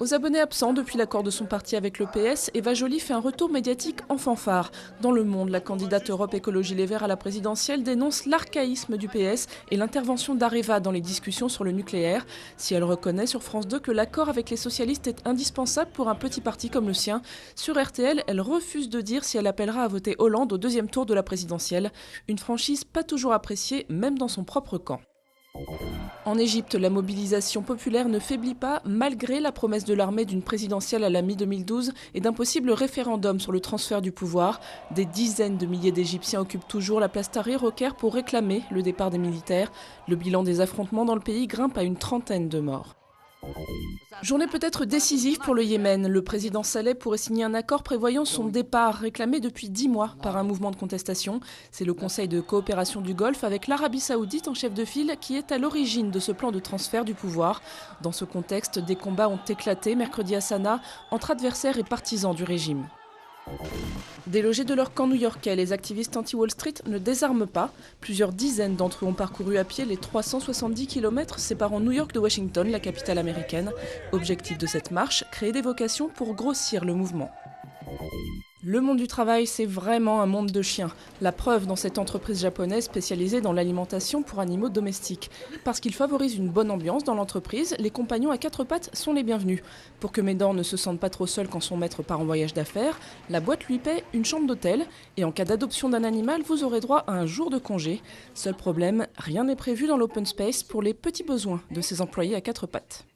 Aux abonnés absents depuis l'accord de son parti avec le PS, Eva Joly fait un retour médiatique en fanfare. Dans Le Monde, la candidate Europe Écologie Les Verts à la présidentielle dénonce l'archaïsme du PS et l'intervention d'Areva dans les discussions sur le nucléaire. Si elle reconnaît sur France 2 que l'accord avec les socialistes est indispensable pour un petit parti comme le sien, sur RTL, elle refuse de dire si elle appellera à voter Hollande au deuxième tour de la présidentielle. Une franchise pas toujours appréciée, même dans son propre camp. En Égypte, la mobilisation populaire ne faiblit pas malgré la promesse de l'armée d'une présidentielle à la mi-2012 et d'un possible référendum sur le transfert du pouvoir. Des dizaines de milliers d'Égyptiens occupent toujours la place Tahrir au Caire pour réclamer le départ des militaires. Le bilan des affrontements dans le pays grimpe à une trentaine de morts. Journée peut-être décisive pour le Yémen. Le président Saleh pourrait signer un accord prévoyant son départ, réclamé depuis 10 mois par un mouvement de contestation. C'est le Conseil de coopération du Golfe avec l'Arabie Saoudite en chef de file qui est à l'origine de ce plan de transfert du pouvoir. Dans ce contexte, des combats ont éclaté mercredi à Sanaa entre adversaires et partisans du régime. Délogés de leur camp new-yorkais, les activistes anti-Wall Street ne désarment pas. Plusieurs dizaines d'entre eux ont parcouru à pied les 370 km séparant New York de Washington, la capitale américaine. Objectif de cette marche, créer des vocations pour grossir le mouvement. Le monde du travail, c'est vraiment un monde de chiens. La preuve dans cette entreprise japonaise spécialisée dans l'alimentation pour animaux domestiques. Parce qu'il favorise une bonne ambiance dans l'entreprise, les compagnons à quatre pattes sont les bienvenus. Pour que Médan ne se sente pas trop seul quand son maître part en voyage d'affaires, la boîte lui paie une chambre d'hôtel. Et en cas d'adoption d'un animal, vous aurez droit à un jour de congé. Seul problème, rien n'est prévu dans l'open space pour les petits besoins de ces employés à quatre pattes.